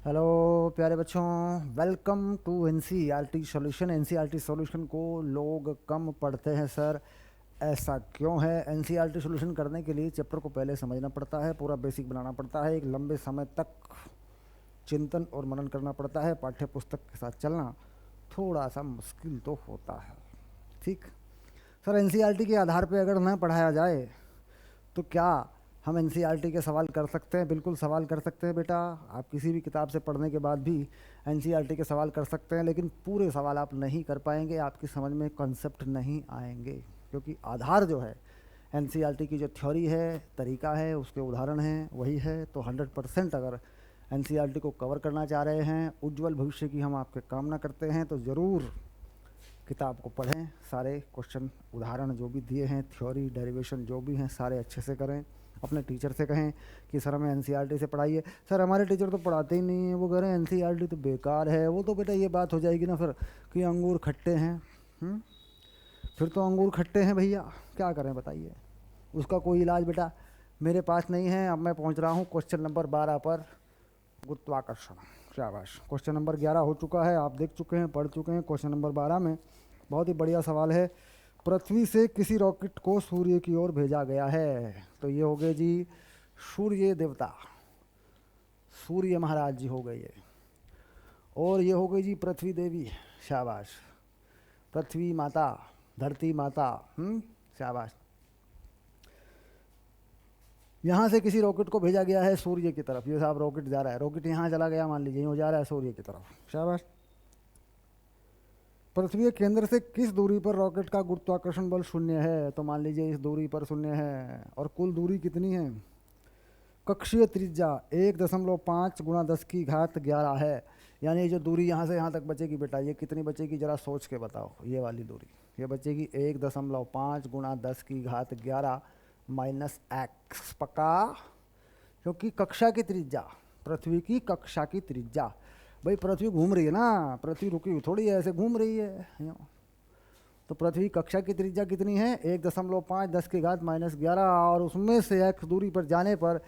Hello प्यारे बच्चों, welcome to NCERT solution. NCERT solution को लोग कम पढ़ते हैं सर, ऐसा क्यों है? एनसीईआरटी सॉल्यूशन करने के लिए चैप्टर को पहले समझना पड़ता है, पूरा बेसिक बनाना पड़ता है, एक लंबे समय तक चिंतन और मनन करना पड़ता है। पाठ्य पुस्तक के साथ चलना थोड़ा सा मुश्किल तो होता है। ठीक सर, एनसीईआरटी के आधार पर अगर न पढ़ाया जाए तो क्या हम एनसीईआरटी के सवाल कर सकते हैं? बिल्कुल सवाल कर सकते हैं बेटा। आप किसी भी किताब से पढ़ने के बाद भी एनसीईआरटी के सवाल कर सकते हैं, लेकिन पूरे सवाल आप नहीं कर पाएंगे, आपकी समझ में कॉन्सेप्ट नहीं आएंगे, क्योंकि आधार जो है एनसीईआरटी की, जो थ्योरी है, तरीका है, उसके उदाहरण हैं, वही है। तो 100% अगर एनसीईआरटी को कवर करना चाह रहे हैं, उज्जवल भविष्य की हम आपके कामना करते हैं, तो ज़रूर किताब को पढ़ें। सारे क्वेश्चन, उदाहरण जो भी दिए हैं, थ्योरी, डेरिवेशन जो भी हैं, सारे अच्छे से करें। अपने टीचर से कहें कि सर हमें एनसीईआरटी से पढ़ाइए। सर हमारे टीचर तो पढ़ाते ही नहीं हैं, वो कह रहे हैं एनसीईआरटी तो बेकार है। वो तो बेटा ये बात हो जाएगी ना फिर कि अंगूर खट्टे हैं। फिर तो अंगूर खट्टे हैं भैया, क्या करें बताइए? उसका कोई इलाज बेटा मेरे पास नहीं है। अब मैं पहुंच रहा हूं क्वेश्चन नंबर 12 पर, गुरुत्वाकर्षण। शाबाश, क्वेश्चन नंबर 11 हो चुका है, आप देख चुके हैं, पढ़ चुके हैं। क्वेश्चन नंबर 12 में बहुत ही बढ़िया सवाल है। पृथ्वी से किसी रॉकेट को सूर्य की ओर भेजा गया है। तो ये हो गए जी सूर्य देवता, सूर्य महाराज जी हो गए ये। और ये हो गई जी पृथ्वी देवी, शाबाश। पृथ्वी माता, धरती माता, शाबाश। यहाँ से किसी रॉकेट को भेजा गया है सूर्य की तरफ। ये साहब रॉकेट जा रहा है, रॉकेट यहाँ चला गया, मान लीजिए यूँ जा रहा है सूर्य की तरफ, शाबाश। पृथ्वी के केंद्र से किस दूरी पर रॉकेट का गुरुत्वाकर्षण बल शून्य है? तो मान लीजिए इस दूरी पर शून्य है। और कुल दूरी कितनी है? कक्षीय त्रिज्या 1.5 गुणा 10⁻11 है। यानी जो दूरी यहाँ से यहाँ तक बचेगी बेटा, ये कितनी बचेगी जरा सोच के बताओ। ये वाली दूरी ये बचेगी 1.5 गुणा 10⁻11 माइनस एक्स। पक्का? क्योंकि कक्षा की त्रिज्या, पृथ्वी की कक्षा की त्रिज्या, भाई पृथ्वी घूम रही है ना, पृथ्वी रुकी हुई थोड़ी है, ऐसे घूम रही है। तो पृथ्वी कक्षा की त्रिज्या कितनी है? 1.5 10⁻11, और उसमें से एक्स दूरी पर जाने पर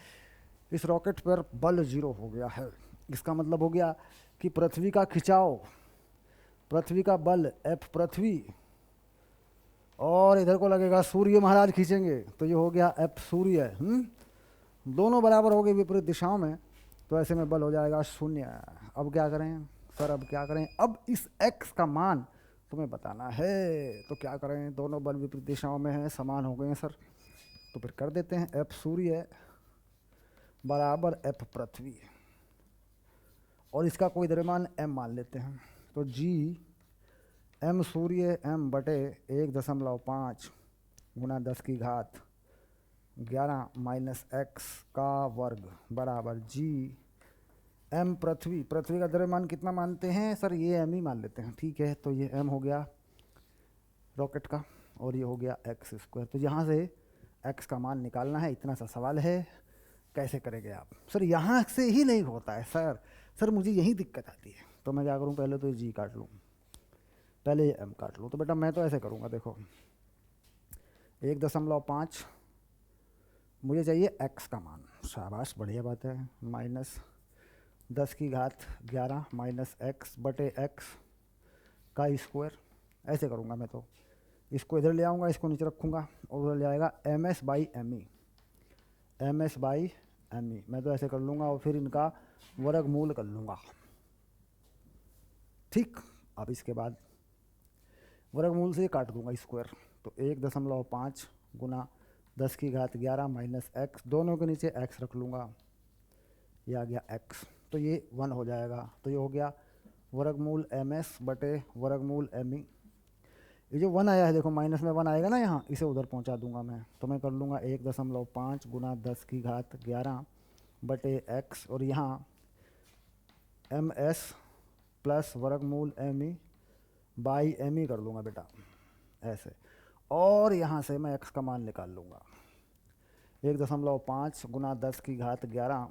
इस रॉकेट पर बल 0 हो गया है। इसका मतलब हो गया कि पृथ्वी का खिंचाव, पृथ्वी का बल एफ पृथ्वी, और इधर को लगेगा सूर्य महाराज खींचेंगे, तो ये हो गया एफ सूर्य। दोनों बराबर हो गए विपरीत दिशाओं में, तो ऐसे में बल हो जाएगा 0। अब क्या करें सर? अब क्या करें? अब इस x का मान तुम्हें बताना है, तो क्या करें? दोनों बल विपरीत दिशाओं में हैं, समान हो गए हैं सर, तो फिर कर देते हैं एफ सूर्य बराबर एफ पृथ्वी, और इसका कोई द्रव्यमान m मान लेते हैं। तो g m सूर्य m बटे 1.5 गुणा 10⁻11 माइनस एक्स का वर्ग बराबर g m पृथ्वी। पृथ्वी का द्रव्यमान कितना मानते हैं सर? ये m ही मान लेते हैं, ठीक है। तो ये m हो गया रॉकेट का, और ये हो गया एक्स स्क्वायर। तो यहाँ से x का मान निकालना है, इतना सा सवाल है। कैसे करेंगे आप? सर यहाँ से ही नहीं होता है सर, सर मुझे यही दिक्कत आती है। तो मैं क्या करूँ? पहले तो ये जी काट लूँ, पहले ये m काट लूँ। तो बेटा मैं तो ऐसे करूँगा, देखो 1.5 मुझे चाहिए x का मान, शाबाश बढ़िया बात है, माइनस 10⁻11 माइनस एक्स बटे एक्स का स्क्वायर। ऐसे करूँगा मैं तो, इसको इधर ले आऊँगा, इसको नीचे रखूँगा, और उधर ले आएगा ms by M E, ms by M E. मैं तो ऐसे कर लूँगा, और फिर इनका वर्गमूल कर लूँगा, ठीक। अब इसके बाद वर्गमूल से काट दूँगा स्क्वायर, तो 1.5 गुना 10⁻11 माइनस एक्स, दोनों के नीचे x रख लूँगा, ये आ गया x, तो ये 1 हो जाएगा। तो ये हो गया वर्गमूल ms बटे वर्गमूल एम ई। ये जो 1 आया है, देखो माइनस में 1 आएगा ना यहाँ, इसे उधर पहुँचा दूंगा मैं। तो मैं कर लूँगा 1.5 गुना 10⁻11 बटे x, और यहाँ ms प्लस वर्गमूल M E by M E कर लूँगा बेटा, ऐसे। और यहाँ से मैं x का मान निकाल लूँगा, 1.5 गुना 10⁻11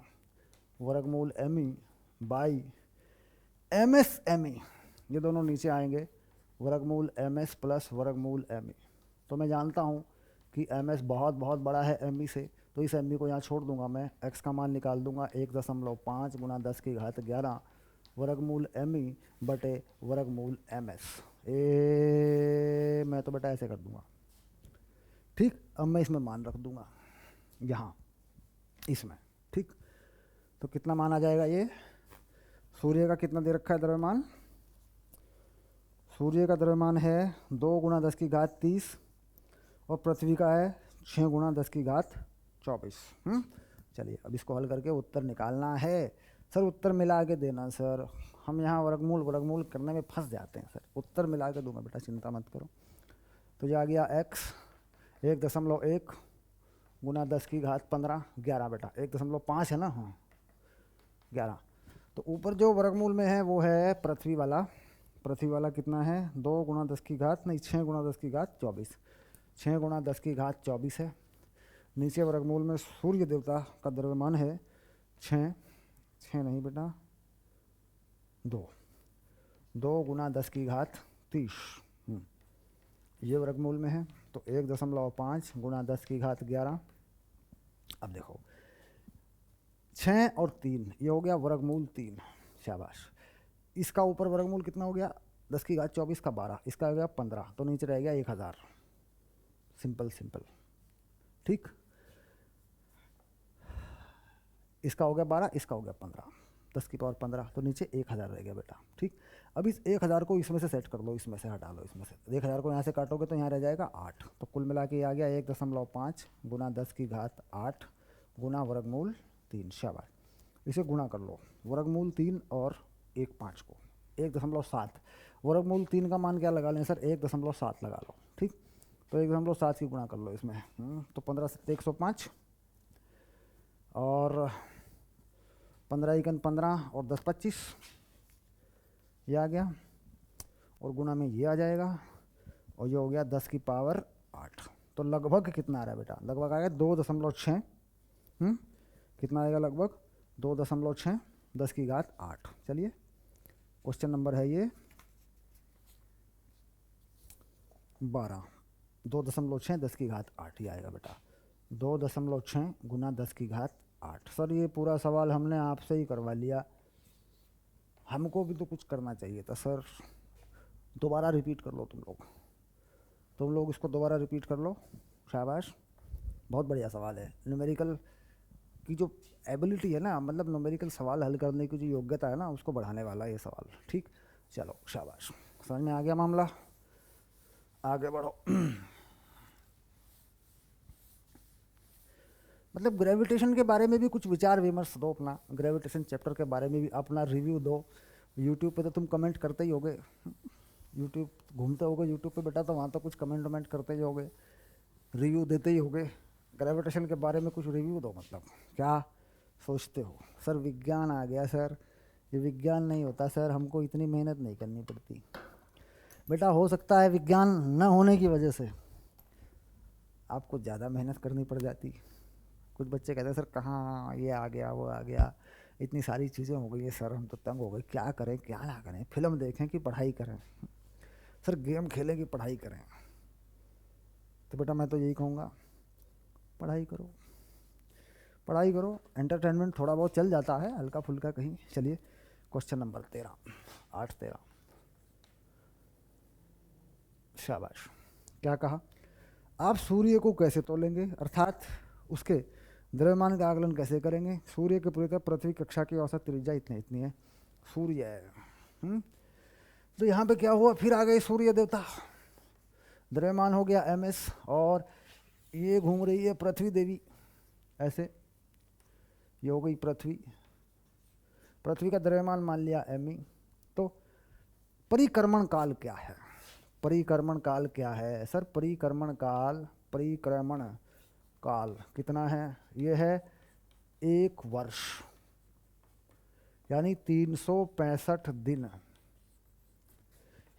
वर्गमूल M E by M S M E, ये दोनों नीचे आएंगे, वर्गमूल एम एस प्लस वर्गमूल एम ई। तो मैं जानता हूँ कि एम एस बहुत बहुत बड़ा है एम ई से, तो इस एम को यहाँ छोड़ दूंगा मैं, एक्स का मान निकाल दूंगा 1.5 गुना 10 की घात 11 वर्गमूल एम ई बटे वर्गमूल एम एस। मैं तो बेटा ऐसे कर दूंगा। ठीक, अब मैं इसमें मान रख दूंगा यहाँ इसमें। ठीक, तो कितना मान आ जाएगा ये, सूर्य का कितना दे रखा है द्रव्यमान, सूर्य का द्रव्यमान है 2 गुना 10 की घात 30 और पृथ्वी का है 6 गुना 10 की घात 24। चलिए अब इसको हल करके उत्तर निकालना है। सर उत्तर मिला के देना सर, हम यहाँ वर्गमूल वर्गमूल करने में फंस जाते हैं सर। उत्तर मिला के दूंगा बेटा, चिंता मत करो। तो ये आ गया x 1.1 गुना 10 की घात 15 11 बेटा 1.5 है ना, हाँ 11। तो ऊपर जो वर्गमूल में है वो है पृथ्वी वाला, पृथ्वी वाला कितना है 2 गुना 10 की घात नहीं 6 गुना 10 की घात 24, 6 गुना 10 की घात 24 है। नीचे वर्गमूल में सूर्य देवता का द्रव्यमान है 6 नहीं बेटा 2 गुना 10 की घात 30, ये वर्गमूल में है। तो 1.5 गुना 10 की घात 11। अब देखो 6 और 3 ये हो गया वर्गमूल 3, शाबाश। इसका ऊपर वर्गमूल कितना हो गया 10 की घात 24 का 12, इसका हो गया 15, तो नीचे रह गया 1000। Simple simple. ठीक, इसका हो गया 12, इसका हो गया 15, 10 की पावर 15, तो नीचे 1000 रह गया बेटा। ठीक, अब इस 1000 को इसमें से सेट कर लो, इसमें से हटा लो, इसमें से 1000 को यहाँ से काटोगे तो यहाँ रह जाएगा 8। तो कुल मिला के ये आ गया 1.5 गुना 10 की घात 8 गुना वर्गमूल 3, शाबाश। इसे गुणा कर लो, वर्गमूल 3 और 1.5 को 1.7, वर्गमूल 3 का मान क्या लगा लें सर 1.7 लगा लो। ठीक, तो 1.7 की गुणा कर लो इसमें, तो 15 से 105 और 15 एकन 15 और 10 25, ये आ गया, और गुना में ये आ जाएगा, और ये हो गया 10 की पावर 8। तो लगभग कितना आ रहा है बेटा, लगभग आएगा 2.6, कितना आएगा लगभग 2.6 10 की घात 8। चलिए क्वेश्चन नंबर है ये 12, 2.6 10 की घात 8 ही आएगा बेटा, 2.6 गुना 10 की घात 8। सर ये पूरा सवाल हमने आपसे ही करवा लिया, हमको भी तो कुछ करना चाहिए था सर। दोबारा रिपीट कर लो तुम लोग इसको दोबारा रिपीट कर लो, शाबाश। बहुत बढ़िया सवाल है, न्यूमेरिकल की जो एबिलिटी है ना, मतलब न्यूमेरिकल सवाल हल करने की जो योग्यता है ना, उसको बढ़ाने वाला है ये सवाल। ठीक, चलो शाबाश, समझ में आ गया मामला, आगे बढ़ो। मतलब ग्रेविटेशन के बारे में भी कुछ विचार विमर्श दो अपना, ग्रेविटेशन चैप्टर के बारे में भी अपना रिव्यू दो। यूट्यूब पे तो तुम कमेंट करते ही होगे, यूट्यूब घूमते होगे यूट्यूब पे बेटा, तो वहाँ तो कुछ कमेंट वमेंट करते ही होगे, रिव्यू देते ही होगे। ग्रेविटेशन के बारे में कुछ रिव्यू दो, मतलब क्या सोचते हो। सर विज्ञान आ गया सर, ये विज्ञान नहीं होता सर, हमको इतनी मेहनत नहीं करनी पड़ती बेटा। हो सकता है विज्ञान न होने की वजह से आपको ज़्यादा मेहनत करनी पड़ जाती। कुछ बच्चे कहते हैं सर कहाँ ये आ गया वो आ गया, इतनी सारी चीज़ें हो गई है सर, हम तो तंग हो गए, क्या करें क्या ना करें, फिल्म देखें कि पढ़ाई करें, सर गेम खेलें कि पढ़ाई करें। तो बेटा मैं तो यही कहूँगा, पढ़ाई करो पढ़ाई करो, एंटरटेनमेंट थोड़ा बहुत चल जाता है हल्का फुल्का कहीं। चलिए क्वेश्चन नंबर 13, 8-13, शाबाश। क्या कहा, आप सूर्य को कैसे तोलेंगे, अर्थात उसके द्रव्यमान का आकलन कैसे करेंगे। सूर्य के पूरी तरह पृथ्वी कक्षा की औसत त्रिज्या इतनी है, सूर्य है। तो यहाँ पे क्या हुआ, फिर आ गए सूर्य देवता, द्रव्यमान हो गया ms, और ये घूम रही है पृथ्वी देवी ऐसे, ये हो गई पृथ्वी, पृथ्वी का द्रव्यमान मान लिया me। तो परिक्रमण काल क्या है, परिक्रमण काल क्या है सर, परिक्रमण काल कितना है, ये है 1 वर्ष, यानी 365 दिन,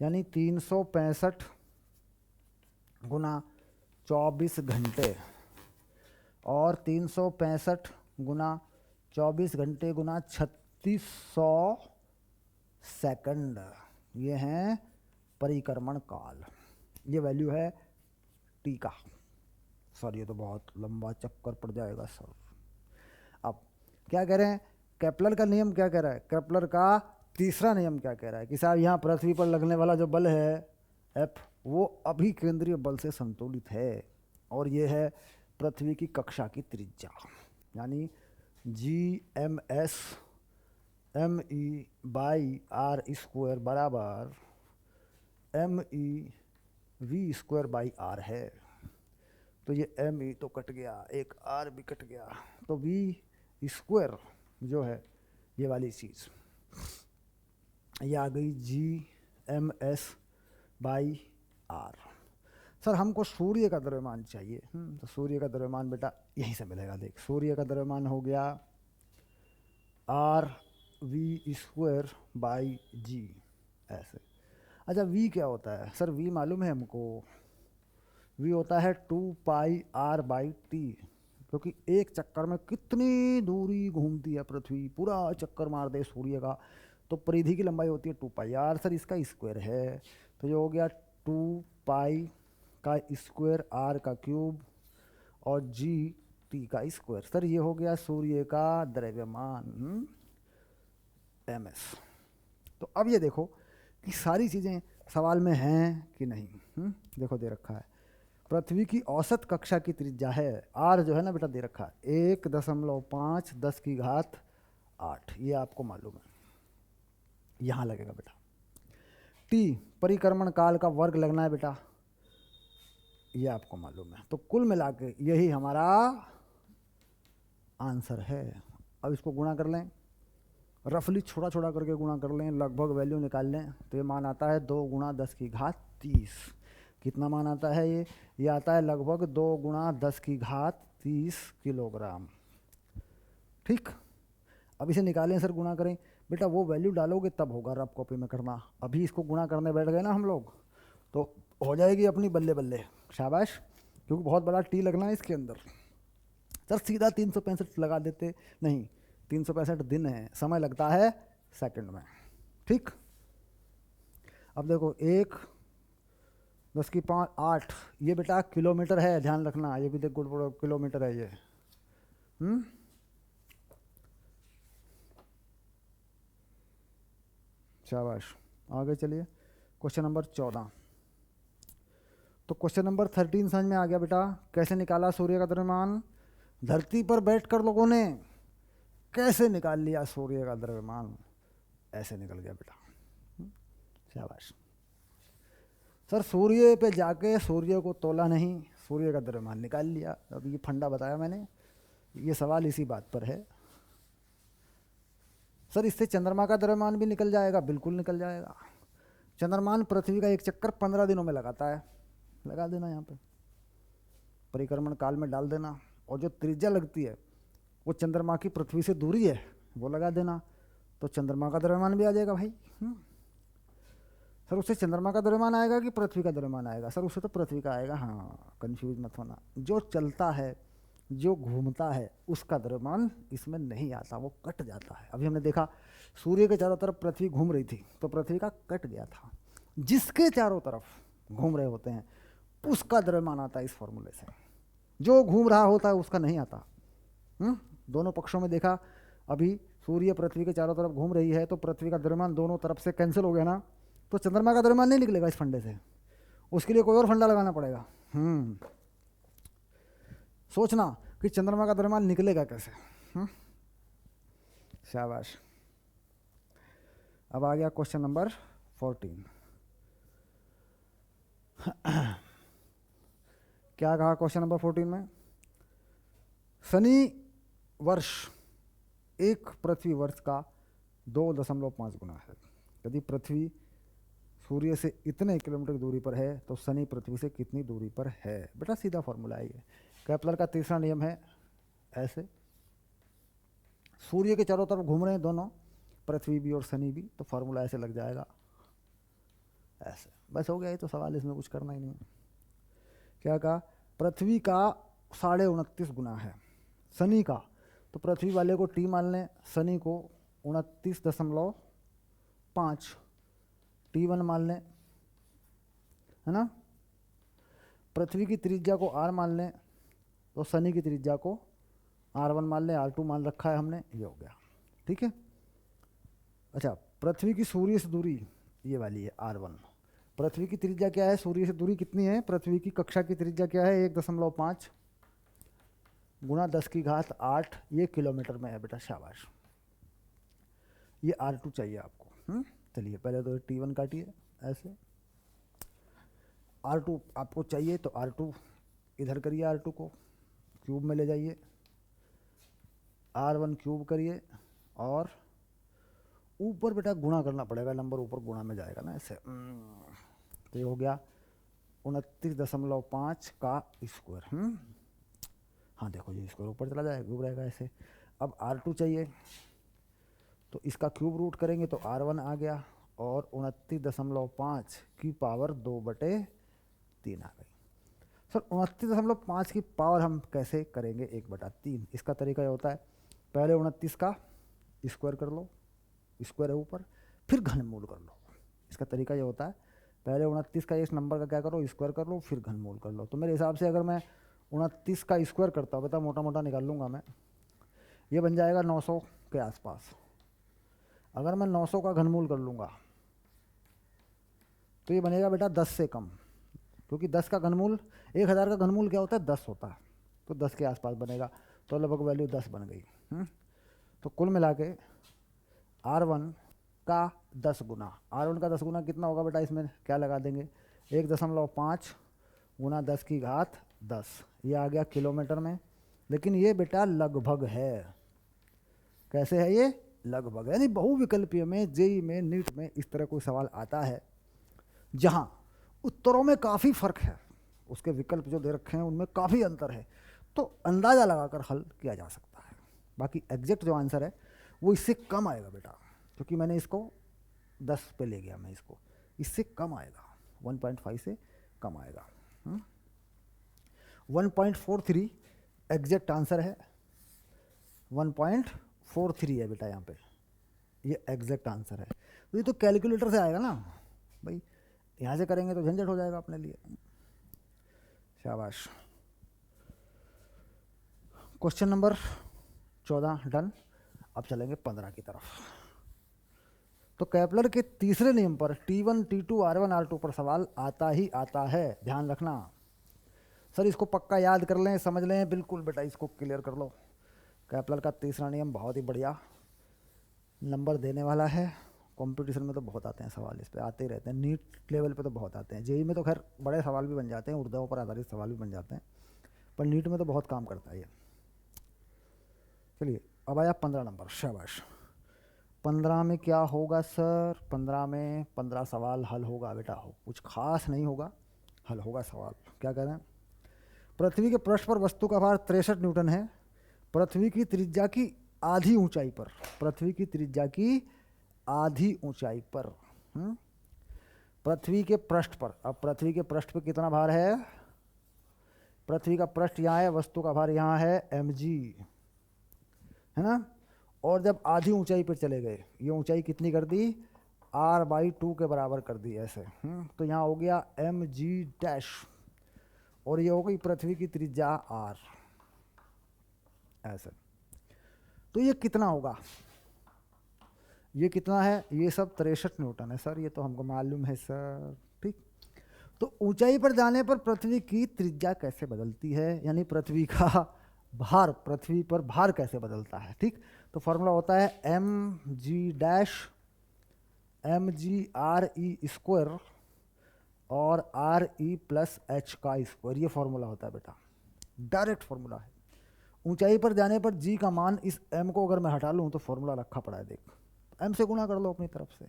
यानी 365 गुना 24 घंटे, और 365 गुना 24 घंटे गुना 3600 सेकंड, ये हैं परिक्रमण काल। ये वैल्यू है टी का, सर ये तो बहुत लंबा चक्कर पड़ जाएगा सर। अब क्या कह रहे हैं, केपलर का नियम क्या कह रहा है, केपलर का तीसरा नियम क्या कह रहा है कि साहब यहाँ पृथ्वी पर लगने वाला जो बल है एफ, वो अभिकेंद्रीय बल से संतुलित है, और ये है पृथ्वी की कक्षा की त्रिज्या, यानी GMS ME/R² बराबर MEV² है। तो ये ME तो कट गया, एक R भी कट गया, तो V² जो है ये वाली चीज़ ये आ गई GMS/R। सर हमको सूर्य का द्रव्यमान चाहिए। तो सूर्य का द्रव्यमान बेटा यहीं से मिलेगा, देख सूर्य का द्रव्यमान हो गया RV²/G ऐसे। अच्छा V क्या होता है सर, V मालूम है हमको, V होता है 2πr/T, क्योंकि एक चक्कर में कितनी दूरी घूमती है पृथ्वी, पूरा चक्कर मार दे सूर्य का, तो परिधि की लंबाई होती है 2πr, सर इसका स्क्वायर है, तो ये हो गया 2π का स्क्वायर r का क्यूब और GT का स्क्वायर। सर ये हो गया सूर्य का द्रव्यमान MS। तो अब ये देखो कि सारी चीज़ें सवाल में हैं कि नहीं। देखो दे रखा है पृथ्वी की औसत कक्षा की त्रिज्या है r, जो है ना बेटा दे रखा है 1.5 10⁸ ये आपको मालूम है, यहाँ लगेगा बेटा। T परिक्रमण काल का वर्ग लगना है बेटा, ये आपको मालूम है। तो कुल मिला के यही हमारा आंसर है। अब इसको गुणा कर लें, रफली छोटा छोटा करके गुणा कर लें, लगभग वैल्यू निकाल लें, तो ये मान आता है 2 × 10⁻30। कितना मान आता है ये आता है लगभग 2 × 10⁻30 किलोग्राम। ठीक, अब इसे निकालें सर, गुणा करें बेटा, वो वैल्यू डालोगे तब होगा, रफ कॉपी में करना। अभी इसको गुणा करने बैठ गए ना हम लोग तो हो जाएगी अपनी बल्ले बल्ले, शाबाश, क्योंकि बहुत बड़ा T लगना है इसके अंदर। सर सीधा 365 लगा देते, नहीं 365 दिन है, समय लगता है सेकंड में। ठीक, अब देखो 1 10⁵ 8 ये बेटा किलोमीटर है, ध्यान रखना, ये भी देख गुड़ किलोमीटर है ये। शाबाश, आगे चलिए क्वेश्चन नंबर 14। तो क्वेश्चन नंबर 13 समझ में आ गया बेटा, कैसे निकाला सूर्य का द्रव्यमान। धरती पर बैठकर लोगों ने कैसे निकाल लिया सूर्य का द्रव्यमान, ऐसे निकल गया बेटा। शाबाश। सर सूर्य पे जाके सूर्य को तोला नहीं, सूर्य का द्रव्यमान निकाल लिया। अब ये फंडा बताया मैंने, ये सवाल इसी बात पर है। सर इससे चंद्रमा का द्रव्यमान भी निकल जाएगा, बिल्कुल निकल जाएगा। चंद्रमान पृथ्वी का एक चक्कर 15 दिनों में लगाता है, लगा देना यहाँ पे, परिक्रमण काल में डाल देना, और जो त्रिज्या लगती है वो चंद्रमा की पृथ्वी से दूरी है वो लगा देना, तो चंद्रमा का द्रव्यमान भी आ जाएगा भाई। सर उससे चंद्रमा का द्रव्यमान आएगा कि पृथ्वी का द्रव्यमान आएगा, सर उससे तो पृथ्वी का आएगा। हाँ, कंफ्यूज मत होना, जो चलता है जो घूमता है उसका द्रव्यमान इसमें नहीं आता, वो कट जाता है। अभी हमने देखा सूर्य के चारों तरफ पृथ्वी घूम रही थी तो पृथ्वी का कट गया था, जिसके चारों तरफ घूम रहे होते हैं उसका द्रव्यमान आता है इस फॉर्मूले से, जो घूम रहा होता है उसका नहीं आता। दोनों पक्षों में देखा, अभी सूर्य पृथ्वी के चारों तरफ घूम रही है तो पृथ्वी का द्रव्यमान दोनों तरफ से कैंसिल हो गया ना, तो चंद्रमा का द्रव्यमान नहीं निकलेगा इस फंडे से, उसके लिए कोई और फंडा लगाना पड़ेगा। सोचना कि चंद्रमा का द्रव्यमान निकलेगा कैसे। शाबाश। अब आ गया क्वेश्चन नंबर 14। क्या कहा क्वेश्चन नंबर 14 में, शनि वर्ष एक पृथ्वी वर्ष का 2.5 गुना है। यदि पृथ्वी सूर्य से इतने किलोमीटर दूरी पर है तो शनि पृथ्वी से कितनी दूरी पर है। बेटा सीधा फॉर्मूला है ये, केपलर का तीसरा नियम है। ऐसे सूर्य के चारों तरफ घूम रहे हैं दोनों, पृथ्वी भी और शनि भी, तो फार्मूला ऐसे लग जाएगा, ऐसे। बस हो गया, ये तो सवाल, इसमें कुछ करना ही नहीं। क्या कहा, पृथ्वी का 29.5 गुना है शनि का, तो पृथ्वी वाले को T मान लें, शनि को 29.5 T1 मान लें, है ना। पृथ्वी की त्रिज्या को R मान लें, तो शनि की त्रिज्या को R1 मान लें, R2 मान रखा है हमने, ये हो गया। ठीक है। अच्छा, पृथ्वी की सूर्य से दूरी ये वाली है R1। पृथ्वी की त्रिज्या क्या है, सूर्य से दूरी कितनी है, पृथ्वी की कक्षा की त्रिज्या क्या है, 1.5 गुणा 10⁸8, ये किलोमीटर में है बेटा, शाबाश। ये R2 चाहिए आपको। चलिए पहले तो T1 काटिए ऐसे। R2 आपको चाहिए तो R2 इधर करिए, R2 को क्यूब में ले जाइए, R1 क्यूब करिए, और ऊपर बेटा गुणा करना पड़ेगा, नंबर ऊपर गुणा में जाएगा ना ऐसे। तो ये हो गया 29.5 का स्क्वायर। हाँ देखो, ये स्क्वायर ऊपर चला जाएगा, क्यूब रहेगा ऐसे। अब R2 चाहिए, तो इसका क्यूब रूट करेंगे तो R1 आ गया, और 29.5 की पावर 2/3 आ गई। सर 29.5 की पावर हम कैसे करेंगे 1/3? इसका तरीका ये होता है, पहले 29 का स्क्वायर कर लो, स्क्वायर है ऊपर, फिर घनमूल कर लो। इसका तरीका ये होता है, पहले 29 का इस नंबर का क्या करो, स्क्वायर कर लो, फिर घनमूल कर लो। तो मेरे हिसाब से अगर मैं 29 का स्क्वायर करता हूँ, बता मोटा मोटा निकाल लूँगा मैं, ये बन जाएगा 900 के आसपास। अगर मैं 900 का घनमूल कर लूँगा तो ये बनेगा बेटा 10 से कम, क्योंकि 10 का घनमूल, 1000 का घनमूल क्या होता है, 10 होता है, तो 10 के आसपास बनेगा, तो लगभग वैल्यू 10 बन गई। तो कुल मिला के R1 का 10 गुना, R1 का 10 गुना कितना होगा बेटा, इसमें क्या लगा देंगे, 1.5 गुना 10⁻10, ये आ गया किलोमीटर में। लेकिन ये बेटा लगभग है, कैसे है ये, लगभग, यानी बहुविकल्पीय में, जेई में, नीट में इस तरह कोई सवाल आता है जहाँ उत्तरों में काफ़ी फर्क है, उसके विकल्प जो दे रखे हैं उनमें काफ़ी अंतर है, तो अंदाज़ा लगाकर हल किया जा सकता है। बाकी एग्जैक्ट जो आंसर है वो इससे कम आएगा बेटा, क्योंकि मैंने इसको 10 पे ले गया, मैं इसको, इससे कम आएगा, 1.5 से कम आएगा। 1.43 एग्जैक्ट आंसर है, 1.43 है बेटा यहाँ पे, ये एग्जैक्ट आंसर है। तो ये तो कैलकुलेटर से आएगा ना भाई, यहाँ से करेंगे तो झंझट हो जाएगा अपने लिए। शाबाश। Question number 14 done. अब चलेंगे 15 की तरफ। तो केपलर के तीसरे नियम पर T1 T2 R1 R2 पर सवाल आता ही आता है, ध्यान रखना। सर इसको पक्का याद कर लें, समझ लें, बिल्कुल बेटा इसको क्लियर कर लो। केपलर का तीसरा नियम बहुत ही बढ़िया नंबर देने वाला है। कंपटीशन में तो बहुत आते हैं सवाल, इस पे आते ही रहते हैं, नीट लेवल पे तो बहुत आते हैं, जेई में तो खैर बड़े सवाल भी बन जाते हैं, ऊर्जाओं पर आधारित सवाल भी बन जाते हैं, पर नीट में तो बहुत काम करता है ये। चलिए अब आया 15 नंबर, शाबाश। 15 में क्या होगा सर, 15 में 15 सवाल हल होगा बेटा, हो कुछ खास नहीं होगा, हल होगा सवाल। क्या कह रहे हैं, पृथ्वी के पृष्ठ पर वस्तु का भार 63 न्यूटन है, पृथ्वी की त्रिज्या की आधी ऊंचाई पर, पृथ्वी की त्रिज्या की आधी ऊंचाई पर, पृथ्वी के पृष्ठ पर, अब पृथ्वी के पृष्ठ पे कितना भार है, पृथ्वी का पृष्ठ यहाँ है, वस्तु का भार यहाँ है mg, है ना। और जब आधी ऊंचाई पर चले गए, ये ऊंचाई कितनी कर दी, r/2 के बराबर कर दी ऐसे। तो यहाँ हो गया mg', और ये हो गई पृथ्वी की त्रिज्या r ऐसे। तो ये कितना होगा, ये कितना है, ये सब 63 न्यूटन है सर, ये तो हमको मालूम है सर, ठीक। तो ऊंचाई पर जाने पर पृथ्वी की त्रिज्या कैसे बदलती है, यानी पृथ्वी का भार, पृथ्वी पर भार कैसे बदलता है, ठीक। तो फॉर्मूला होता है mg' और re+h का स्क्वायर, ये फॉर्मूला होता है बेटा, डायरेक्ट फॉर्मूला है। ऊंचाई पर जाने पर g का मान, इस m को अगर मैं हटा लूँ तो फॉर्मूला रखा पड़ा है, देख, m से गुणा कर लो अपनी तरफ से।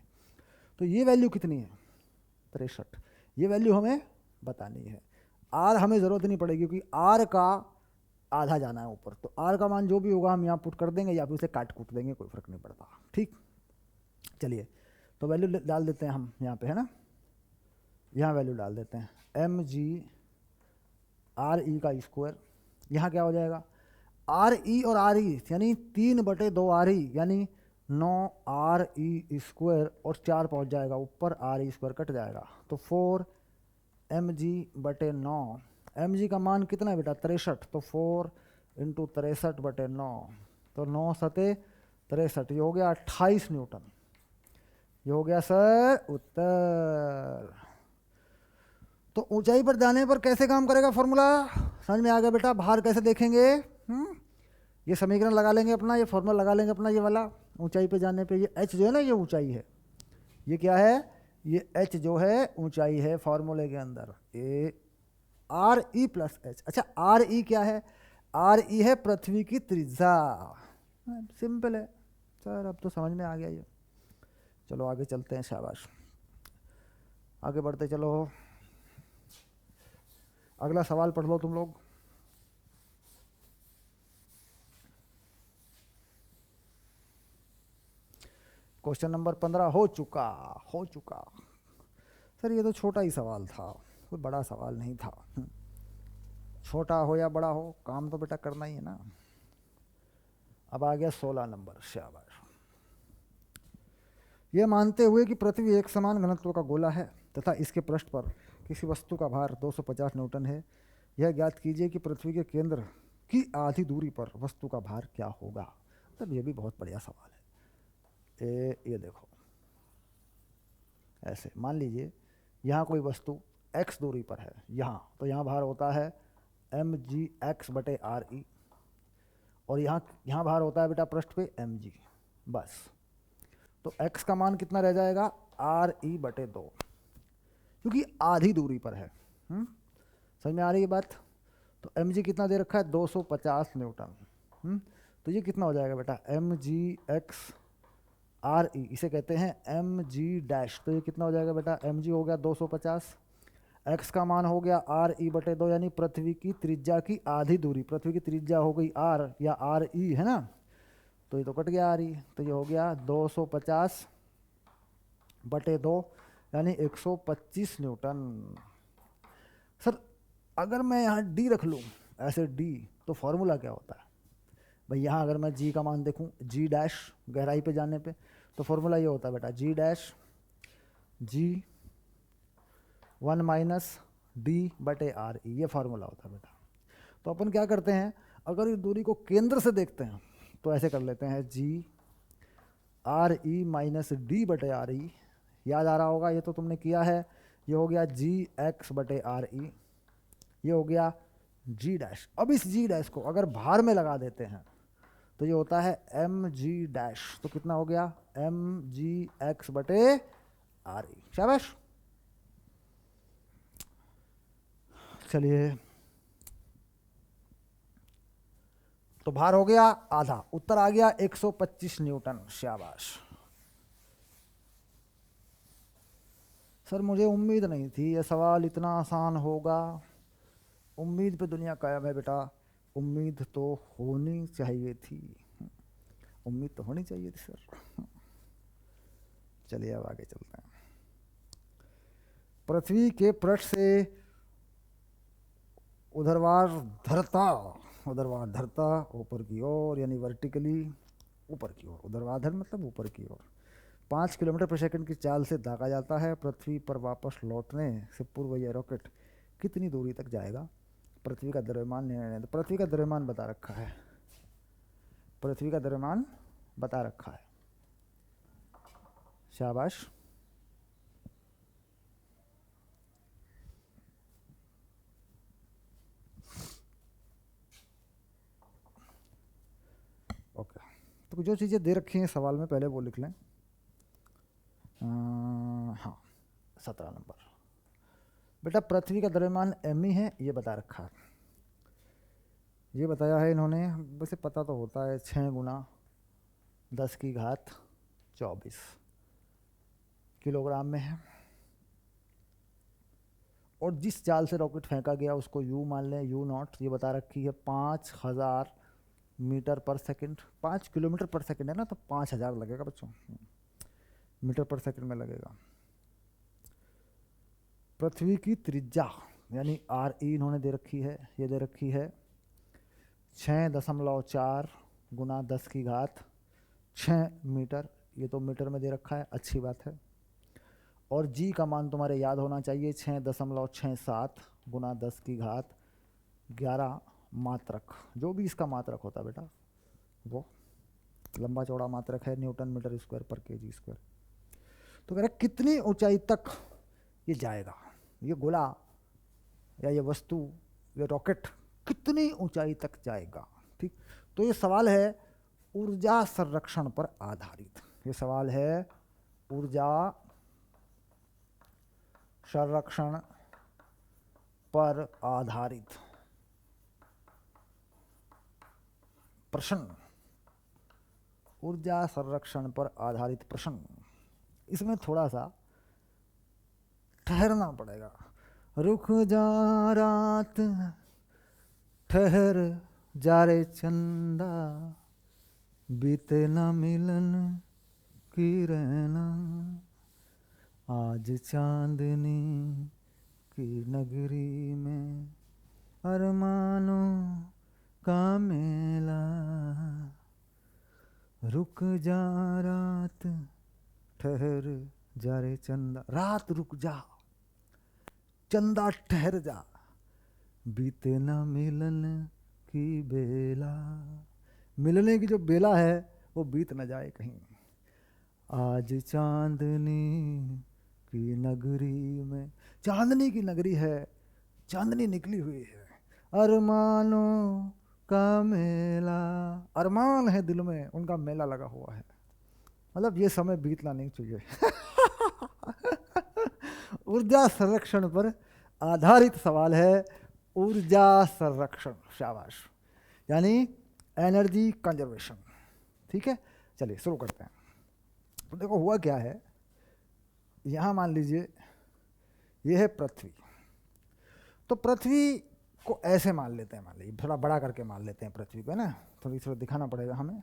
तो ये वैल्यू कितनी है, 63, ये वैल्यू हमें बतानी है। r हमें ज़रूरत नहीं पड़ेगी, क्योंकि r का आधा जाना है ऊपर, तो r का मान जो भी होगा हम यहाँ पुट कर देंगे, या फिर उसे काट कूट देंगे, कोई फर्क नहीं पड़ता, ठीक। चलिए तो वैल्यू डाल देते हैं हम यहाँ पे, है ना, यहाँ वैल्यू डाल देते हैं, mg re का स्क्वायर, यहाँ क्या हो जाएगा, re और re यानी 3/2 re, यानी 9 re स्क्वायर, और 4 पहुँच जाएगा ऊपर, re स्क्वायर कट जाएगा, तो 4 mg/9 एम जी का मान कितना है बेटा 63, तो 4 इंटू 63/9, तो 9 सते 63, ये हो गया 28 न्यूटन। ये हो गया सर उत्तर। तो ऊंचाई पर जाने पर कैसे काम करेगा फॉर्मूला, समझ में आ गया बेटा। भार कैसे देखेंगे, ये समीकरण लगा लेंगे अपना, ये फॉर्मूला लगा लेंगे अपना, ये वाला ऊंचाई पे जाने पे। ये एच जो है ना, ये ऊंचाई है, ये क्या है, ये एच जो है ऊंचाई है फॉर्मूले के अंदर, A R E plus H. अच्छा आर ई क्या है, आर ई है पृथ्वी की त्रिज्या। सिंपल है सर, अब तो समझ में आ गया ये। चलो आगे चलते हैं, शाबाश, आगे बढ़ते चलो। अगला सवाल पढ़ लो तुम लोग। क्वेश्चन नंबर 15 हो चुका, हो चुका। सर ये तो छोटा ही सवाल था, कोई बड़ा सवाल नहीं था। छोटा हो या बड़ा हो, काम तो बेटा करना ही है ना। अब आ गया 16 नंबर, शाबाश। ये मानते हुए कि पृथ्वी एक समान घनत्व का गोला है तथा इसके पृष्ठ पर किसी वस्तु का भार 250 न्यूटन है, यह ज्ञात कीजिए कि पृथ्वी के केंद्र की आधी दूरी पर वस्तु का भार क्या होगा। तब ये भी बहुत बढ़िया सवाल है। ये देखो, ऐसे मान लीजिए यहाँ कोई वस्तु x दूरी पर है यहाँ, तो यहाँ भार होता है mg(x/r(e), और यहाँ भार होता है बेटा पृष्ठ पे mg, बस। तो x का मान कितना रह जाएगा re/2, क्योंकि आधी दूरी पर है। समझ में आ रही है बात। तो mg कितना दे रखा है 250 न्यूटन। तो ये कितना हो जाएगा बेटा mg(x)re, इसे कहते हैं mg'। तो ये कितना हो जाएगा बेटा, mg हो गया 250, x का मान हो गया re/2, यानी पृथ्वी की त्रिज्या की आधी दूरी। पृथ्वी की त्रिज्या हो गई r या re है ना, तो ये तो कट गया re, तो ये हो गया 250/2, यानी 125 न्यूटन। सर अगर मैं यहाँ d रख लूँ ऐसे d, तो फॉर्मूला क्या होता है भाई। यहाँ अगर मैं g का मान देखूँ, g' गहराई पे जाने पे, तो फॉर्मूला ये होता है बेटा g' 1 - d/re, ये फार्मूला होता है बेटा। तो अपन क्या करते हैं, अगर इस दूरी को केंद्र से देखते हैं तो ऐसे कर लेते हैं g re - d/re, याद आ रहा होगा, ये तो तुमने किया है। ये हो गया gx/re, ये हो गया g'। अब इस g' को अगर भार में लगा देते हैं तो ये होता है mg', तो कितना हो गया mgx/re। शाबाश। चलिए, तो भार हो गया आधा, उत्तर आ गया 125 न्यूटन। शाबाश। सर मुझे उम्मीद नहीं थी ये सवाल इतना आसान होगा। उम्मीद पे दुनिया कायम है बेटा, उम्मीद तो होनी चाहिए थी, उम्मीद तो होनी चाहिए थी सर। चलिए अब आगे चलते हैं। पृथ्वी के पृष्ठ से उधरवार धरता ऊपर की ओर, यानी वर्टिकली ऊपर की ओर, उधर्वाधर मतलब ऊपर की ओर 5 किलोमीटर प्रति सेकंड की चाल से दागा जाता है। पृथ्वी पर वापस लौटने से पूर्व यह रॉकेट कितनी दूरी तक जाएगा। पृथ्वी का द्रव्यमान निर्णय। तो पृथ्वी का द्रव्यमान बता रखा है, पृथ्वी का द्रव्यमान बता रखा है। शाबाश। ओके, तो जो चीज़ें दे रखी हैं सवाल में पहले वो लिख लें। हाँ 17 नंबर बेटा, पृथ्वी का द्रव्यमान m ही है, ये बता रखा है। ये बताया है इन्होंने, वैसे पता तो होता है, 6×10⁻24 किलोग्राम में है। और जिस चाल से रॉकेट फेंका गया उसको u मान लें, u0, ये बता रखी है 5000 मीटर पर सेकंड। 5 किलोमीटर पर सेकंड है ना, तो 5000 लगेगा बच्चों, मीटर पर सेकंड में लगेगा। पृथ्वी की त्रिज्या यानी re इन्होंने दे रखी है, ये दे रखी है 6.4 गुना 10⁻6 मीटर, ये तो मीटर में दे रखा है, अच्छी बात है। और g का मान तुम्हारे याद होना चाहिए 6.67 गुना 10⁻⁷ 11 मात्रक, जो भी इसका मात्रक होता है बेटा वो लंबा चौड़ा मात्रक है न्यूटन मीटर स्क्वायर पर केजी स्क्वायर। तो कह रहा कितनी ऊंचाई तक ये जाएगा, ये गोला या ये वस्तु, ये रॉकेट कितनी ऊंचाई तक जाएगा। ठीक, तो ये सवाल है ऊर्जा संरक्षण पर आधारित। ये सवाल है ऊर्जा संरक्षण पर आधारित प्रश्न, ऊर्जा संरक्षण पर आधारित प्रश्न। इसमें थोड़ा सा ठहरना पड़ेगा। रुक जा रात ठहर जा रे चंदा, बीते ना मिलन की रहना, आज चांदनी की नगरी में अरमानों का मेला। रुक जा रात ठहर जा रे चंदा, रात रुक जा चंदा ठहर जा, बीते ना मिलन की बेला, मिलने की जो बेला है वो बीत न जाए कहीं। आज चांदनी की नगरी में, चांदनी की नगरी है, चांदनी निकली हुई है, अरमानों का मेला, अरमान है दिल में, उनका मेला लगा हुआ है। मतलब ये समय बीतना नहीं चाहिए। ऊर्जा संरक्षण पर आधारित सवाल है, ऊर्जा संरक्षण, शाबाश, यानी एनर्जी कंजर्वेशन। ठीक है, चलिए शुरू करते हैं। तो देखो हुआ क्या है, यहाँ मान लीजिए ये है पृथ्वी, तो पृथ्वी को ऐसे मान लेते हैं, मान लीजिए थोड़ा बड़ा करके मान लेते हैं पृथ्वी को, है ना, थोड़ा दिखाना पड़ेगा हमें।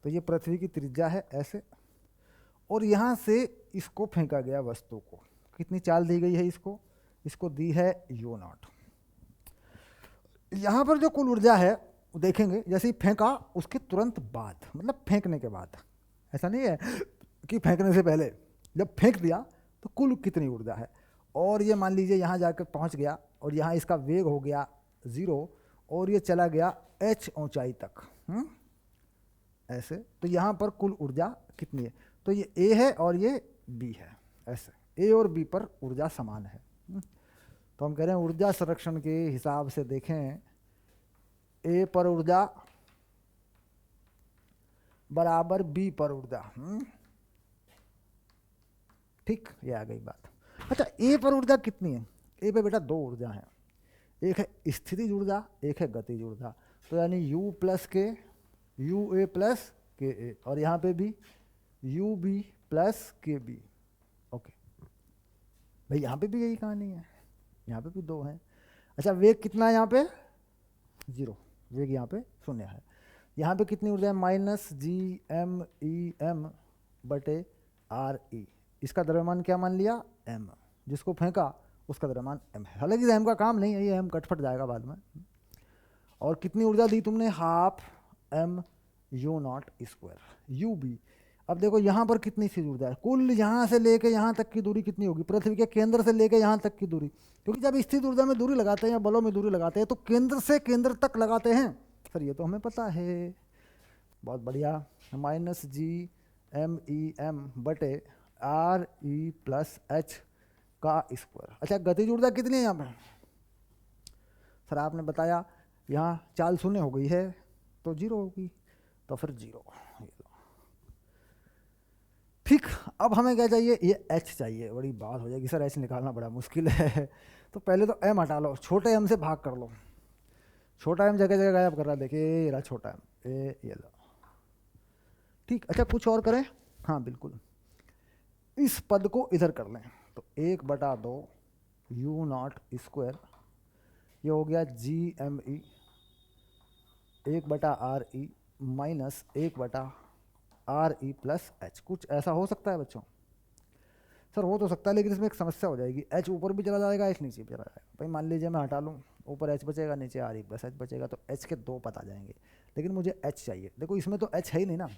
तो ये पृथ्वी की त्रिज्या है ऐसे, और यहाँ से इसको फेंका गया वस्तु को, कितनी चाल दी गई है इसको, इसको दी है u0। यहाँ पर जो कुल ऊर्जा है वो देखेंगे, जैसे ही फेंका उसके तुरंत बाद, मतलब फेंकने के बाद, ऐसा नहीं है कि फेंकने से पहले, जब फेंक दिया तो कुल कितनी ऊर्जा है। और ये मान लीजिए यहाँ जाकर पहुँच गया और यहाँ इसका वेग हो गया 0 और ये चला गया h ऊंचाई तक, ऐसे। तो यहाँ पर कुल ऊर्जा कितनी है, तो ये a है और ये b है, ऐसे a और b पर ऊर्जा समान है। तो हम कह रहे हैं ऊर्जा संरक्षण के हिसाब से देखें, a पर ऊर्जा बराबर b पर ऊर्जा। ठीक, ये आ गई बात। अच्छा, a पर ऊर्जा कितनी है, a पे बेटा 2 ऊर्जा है, एक है स्थितिज ऊर्जा, एक है गतिज ऊर्जा। तो यानी u प्लस के, यू ए प्लस के ए, और यहाँ पे भी यू बी प्लस के बी। ओके भाई, यहाँ पे भी यही कहानी है, यहाँ पे भी 2 हैं। अच्छा, वेग कितना है यहाँ पे 0, वेग यहाँ पे 0 है। यहाँ पे कितनी ऊर्जा है, minus G M E M बटे आर ई। इसका द्रव्यमान क्या मान लिया, m, जिसको फेंका उसका द्रव्यमान m है। हालांकि m का काम नहीं है, ये m कटफट जाएगा बाद में। और कितनी ऊर्जा दी तुमने, half m u0 square U B. अब देखो यहाँ पर कितनी सी ऊर्जा है, कुल यहाँ से लेके यहाँ तक की दूरी कितनी होगी, पृथ्वी के केंद्र से लेके यहाँ तक की दूरी, क्योंकि जब स्थिर ऊर्जा में दूरी लगाते हैं या बलों में दूरी लगाते हैं तो केंद्र से केंद्र तक लगाते हैं। सर ये तो हमें पता है, बहुत बढ़िया। Minus G M E M बटे आर ई प्लस एच का स्क्वायर। अच्छा, गतिज ऊर्जा कितनी है यहाँ पर, सर आपने बताया यहाँ चाल 0 हो गई है तो 0 होगी, तो फिर 0। ठीक, अब हमें क्या चाहिए, ये h चाहिए। बड़ी बात हो जाएगी, सर h निकालना बड़ा मुश्किल है। तो पहले तो m हटा लो, छोटे m से भाग कर लो, छोटा m जगह जगह गायब कर रहा है, देखिए ये रहा छोटा m, ये लो। ठीक, अच्छा कुछ और करें, हाँ बिल्कुल, इस पद को इधर कर लें, तो 1/2 u0 स्क्वायर, ये हो गया G M E 1/r E minus 1/r E plus H. कुछ ऐसा हो सकता है बच्चों, सर हो तो सकता है, लेकिन इसमें एक समस्या हो जाएगी, एच ऊपर भी चला जाएगा, एच नीचे भी चला जाएगा। भाई मान लीजिए मैं हटा लूँ, ऊपर एच बचेगा, नीचे आर ई प्लस एच बचेगा, तो एच के 2 पद आ जाएंगे, लेकिन मुझे एच चाहिए। देखो इसमें तो एच है ही नहीं ना,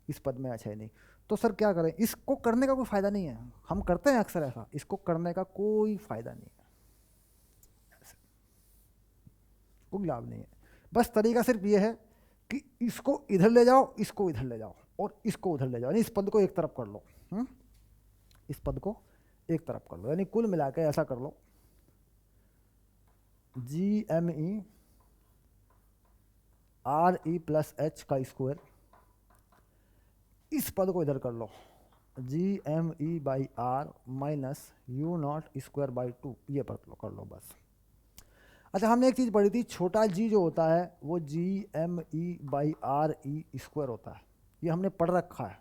इस पद में एच है नहीं, तो सर क्या करें, इसको करने का कोई फ़ायदा नहीं है। हम करते हैं अक्सर ऐसा, इसको करने का कोई फ़ायदा नहीं है। कोई लाभ नहीं है। बस तरीका सिर्फ ये है कि इसको इधर ले जाओ, इसको इधर ले जाओ और इसको उधर ले जाओ, यानी इस पद को एक तरफ कर लो। इस पद को एक तरफ कर लो, यानी कुल मिला के ऐसा कर लो, G M E R E plus H का स्क्वायर, इस पद को इधर कर लो, G M E by R minus U not square by 2, ये पद लो कर लो बस। अच्छा, हमने एक चीज़ पढ़ी थी, छोटा जी जो होता है वो G M E by R E square होता है, ये हमने पढ़ रखा है।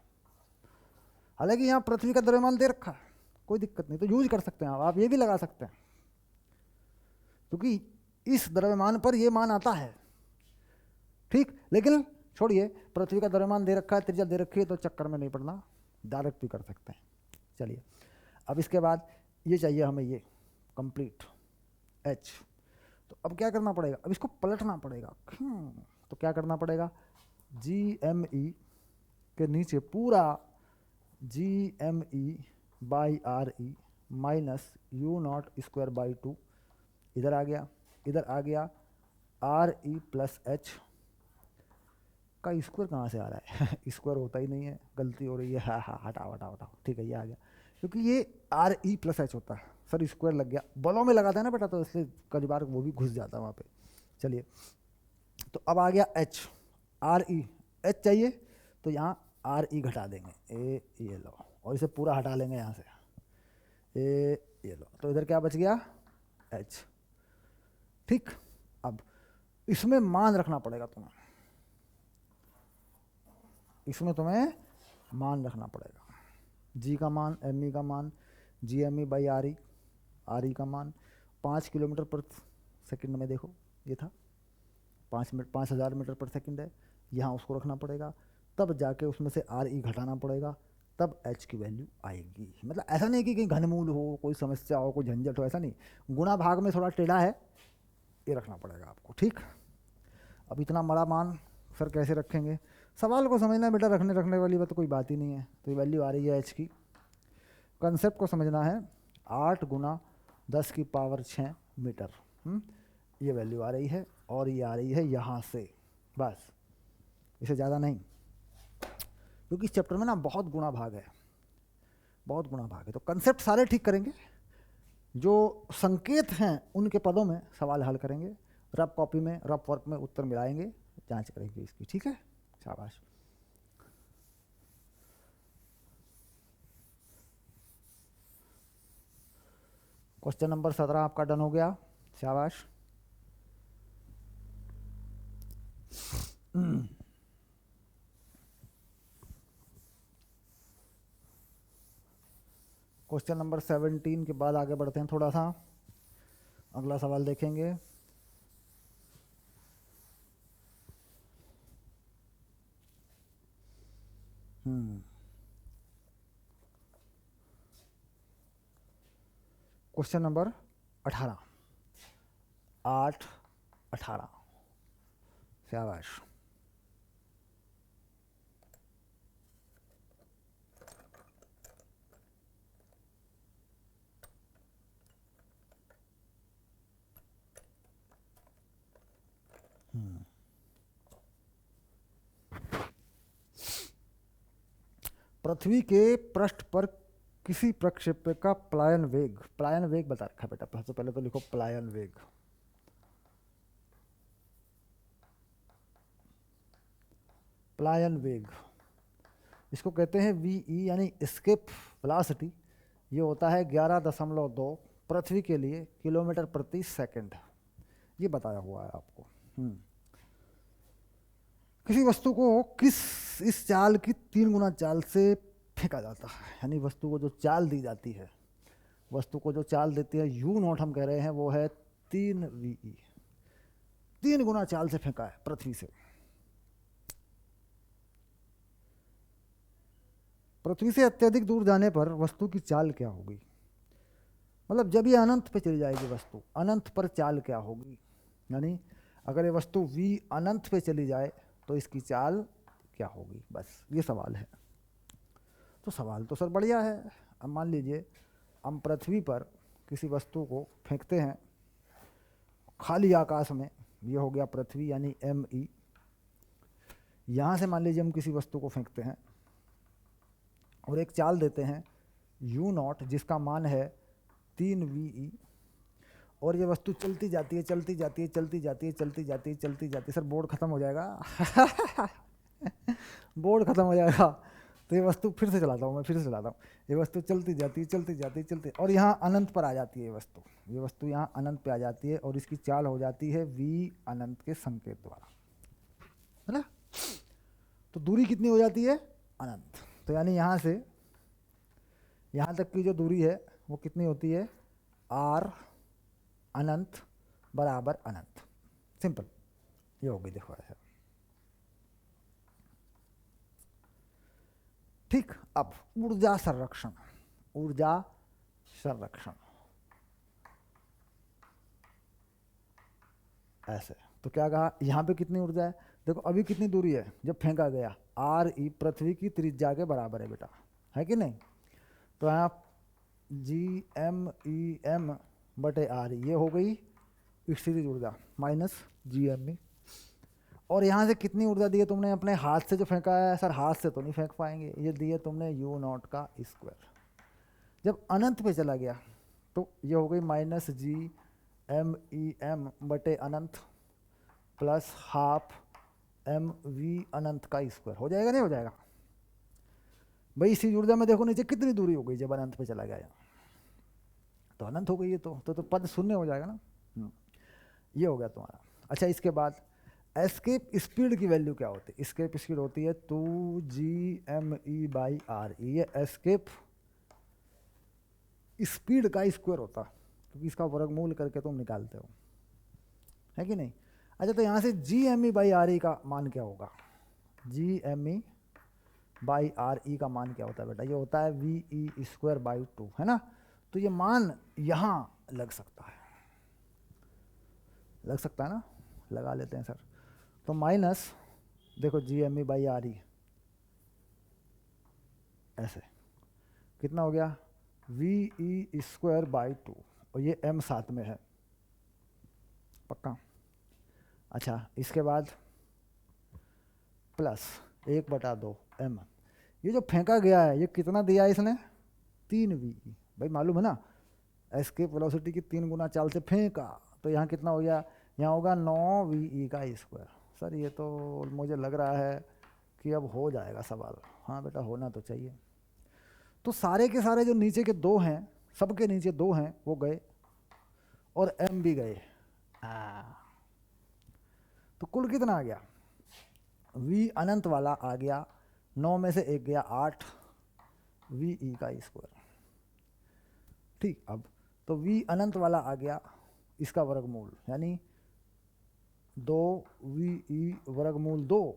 हालांकि यहाँ पृथ्वी का द्रव्यमान दे रखा है, कोई दिक्कत नहीं, तो यूज कर सकते हैं आप ये भी लगा सकते हैं, क्योंकि इस द्रव्यमान पर ये मान आता है, ठीक। लेकिन छोड़िए, पृथ्वी का द्रव्यमान दे रखा है, त्रिज्या दे रखी है, तो चक्कर में नहीं पड़ना, डायरेक्ट भी कर सकते हैं। चलिए, अब इसके बाद ये चाहिए हमें, ये कंप्लीट एच। तो अब क्या करना पड़ेगा, अब इसको पलटना पड़ेगा। तो क्या करना पड़ेगा, जी एम ई के नीचे पूरा G M E by R E minus U not square by 2, इधर आ गया, इधर आ गया आर ई प्लस एच का स्क्वायर कहाँ से आ रहा है स्क्वायर होता ही नहीं है, गलती हो रही है। हाँ हाँ, हटाओ हटाओ हटाओ, ठीक है, ये आ गया, क्योंकि ये आर ई प्लस एच होता है। सर स्क्वायर लग गया, बलों में लगाता है ना बेटा, तो इसलिए कई बार वो भी घुस जाता है वहाँ पे। चलिए, तो अब आ गया एच, आर ई, एच चाहिए तो यहाँ आर ई घटा देंगे, ए ये लो, और इसे पूरा हटा लेंगे यहाँ से, ए ये लो, तो इधर क्या बच गया, एच, ठीक। अब इसमें मान रखना पड़ेगा तुम्हें, इसमें तुम्हें मान रखना पड़ेगा, जी का मान, एम ई का मान, G M E by R E का मान 5 किलोमीटर पर सेकंड में, देखो ये था 5,000 मीटर पर सेकंड है, यहाँ उसको रखना पड़ेगा, तब जाके उसमें से आर ई घटाना पड़ेगा, तब एच की वैल्यू आएगी। मतलब ऐसा नहीं कि कहीं घनमूल हो, कोई समस्या हो, कोई झंझट हो, ऐसा नहीं, गुणा भाग में थोड़ा टेढ़ा है, ये रखना पड़ेगा आपको, ठीक। अब इतना बड़ा मान सर कैसे रखेंगे, सवाल को समझना बेटा, रखने वाली बात तो कोई बात ही नहीं है। तो ये वैल्यू आ रही है एच की, कंसेप्ट को समझना है, 8 गुना 10 की पावर 6 मीटर, ये वैल्यू आ रही है, और ये आ रही है यहाँ से, बस, इससे ज़्यादा नहीं, क्योंकि इस चैप्टर में ना बहुत गुणा भाग है, बहुत गुणा भाग है। तो कंसेप्ट सारे ठीक करेंगे, जो संकेत हैं उनके पदों में सवाल हल करेंगे, रफ कॉपी में, रफ वर्क में उत्तर मिलाएंगे, जांच करेंगे इसकी, ठीक है, शाबाश। क्वेश्चन नंबर 17 आपका डन हो गया, शाबाश। क्वेश्चन नंबर 17 के बाद आगे बढ़ते हैं, थोड़ा सा अगला सवाल देखेंगे। क्वेश्चन नंबर 18, 8-18, शाबाश। पृथ्वी के पृष्ठ पर किसी प्रक्षेप्य का पलायन वेग बता रखा है बेटा, सबसे पहले तो लिखो पलायन वेग, पलायन वेग इसको कहते हैं वीई, यानी एस्केप वेलोसिटी। ये होता है 11.2 पृथ्वी के लिए किलोमीटर प्रति सेकंड, ये बताया हुआ है आपको। किसी वस्तु को इस चाल की 3 गुना चाल से फेंका जाता है, यानी वस्तु को जो चाल दी जाती है, वस्तु को जो चाल देती है यू नॉट हम कह रहे हैं, वो है 3 वीई, 3 गुना चाल से फेंका है पृथ्वी से। पृथ्वी से अत्यधिक दूर जाने पर वस्तु की चाल क्या होगी, मतलब जब ये अनंत पे चली जाएगी वस्तु, अनंत पर चाल क्या होगी, यानी अगर ये वस्तु v अनंत पे चली जाए तो इसकी चाल क्या होगी, बस ये सवाल है। तो सवाल तो सर बढ़िया है। अब मान लीजिए हम पृथ्वी पर किसी वस्तु को फेंकते हैं खाली आकाश में, ये हो गया पृथ्वी यानी ME। यहाँ से मान लीजिए हम किसी वस्तु को फेंकते हैं और एक चाल देते हैं U0 जिसका मान है 3VE, और ये वस्तु चलती जाती है चलती जाती है चलती जाती है चलती जाती है चलती जाती है। सर बोर्ड खत्म हो जाएगा बोर्ड खत्म हो जाएगा। तो ये वस्तु फिर से चलाता हूँ मैं, फिर से चलाता हूँ। ये वस्तु चलती जाती है चलती जाती है चलती, और यहाँ अनंत पर आ जाती है ये वस्तु यहाँ अनंत पे आ जाती है, और इसकी चाल हो जाती है V अनंत के संकेत द्वारा, है ना। तो दूरी कितनी हो जाती है? अनंत। तो यानी यहाँ से यहाँ तक की जो दूरी है वो कितनी होती है? R अनंत बराबर अनंत। सिंपल, ये हो गई, देखो ऐसा। ठीक, अब ऊर्जा संरक्षण, ऊर्जा संरक्षण ऐसे। तो क्या कहा, यहाँ पे कितनी ऊर्जा है? देखो अभी कितनी दूरी है जब फेंका गया, RE पृथ्वी की त्रिज्या के बराबर है बेटा, है कि नहीं। तो यहाँ GMEM बटे RE ये हो गई स्थितिज ऊर्जा माइनस GME। और यहाँ से कितनी ऊर्जा दी है तुमने अपने हाथ से जो फेंका है? सर हाथ से तो नहीं फेंक पाएंगे, ये दिए तुमने U0 का स्क्वायर। जब अनंत पे चला गया तो ये हो गई माइनस GMEM बटे अनंत प्लस हाफ MV अनंत का स्क्वायर। हो जाएगा नहीं हो जाएगा भाई? इसी ऊर्जा में देखो नीचे कितनी दूरी हो गई जब अनंत पे चला गया, तो अनंत हो गई है। तो पद शून्य हो जाएगा ना। ये हो गया तुम्हारा। अच्छा, इसके बाद एस्केप स्पीड की वैल्यू क्या होती है? एस्केप स्पीड होती है 2GME/RE। ये एस्केप स्पीड का स्क्वायर होता, क्योंकि इसका वर्गमूल करके तुम निकालते हो, है कि नहीं। अच्छा, तो यहाँ से GME/RE का मान क्या होगा? GME/RE का मान क्या होता है बेटा? ये होता है VE²/2, है ना। तो ये मान यहाँ लग सकता है, लग सकता है ना, लगा लेते हैं सर। तो माइनस देखो GME/RE ऐसे कितना हो गया? VE²/2, और ये M साथ में है, पक्का। अच्छा, इसके बाद प्लस 1/2 M। ये जो फेंका गया है ये कितना दिया है इसने? 3VE। भाई मालूम है ना, एस्केप वेलोसिटी की 3 गुना चाल से फेंका, तो यहाँ कितना हो गया? यहाँ होगा 9VE का स्क्वायर। सर ये तो मुझे लग रहा है कि अब हो जाएगा सवाल। हाँ बेटा, होना तो चाहिए। तो सारे के सारे जो नीचे के 2 हैं, सबके नीचे 2 हैं, वो गए और M भी गए। तो कुल कितना आ गया? V अनंत वाला आ गया 9 में से 1 गया 8 VE का स्क्वायर। ठीक, अब तो V अनंत वाला आ गया इसका वर्गमूल, यानी 2VE वर्गमूल 2,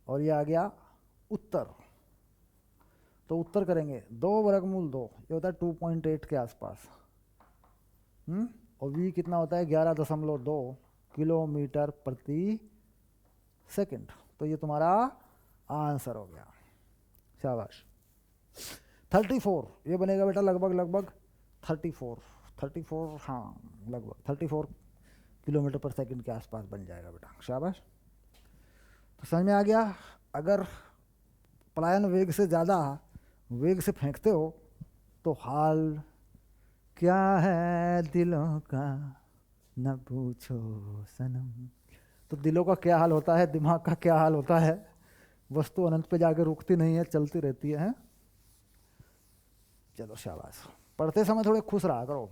और ये आ गया उत्तर। तो उत्तर करेंगे 2 वर्गमूल 2, ये होता है 2.8 के आसपास। और V कितना होता है? 11.2 किलोमीटर प्रति सेकंड। तो ये तुम्हारा आंसर हो गया, शाबाश। 34 ये बनेगा बेटा लगभग 34, हाँ लगभग 34 किलोमीटर पर सेकंड के आसपास बन जाएगा बेटा, शाबाश। तो समझ में आ गया। अगर पलायन वेग से ज़्यादा वेग से फेंकते हो तो हाल क्या है दिलों का न पूछो सनम। तो दिलों का क्या हाल होता है, दिमाग का क्या हाल होता है? वस्तु अनंत पे जाके रुकती नहीं है, चलती रहती है। चलो शाबाश। पढ़ते समय थोड़े खुश रहा करो।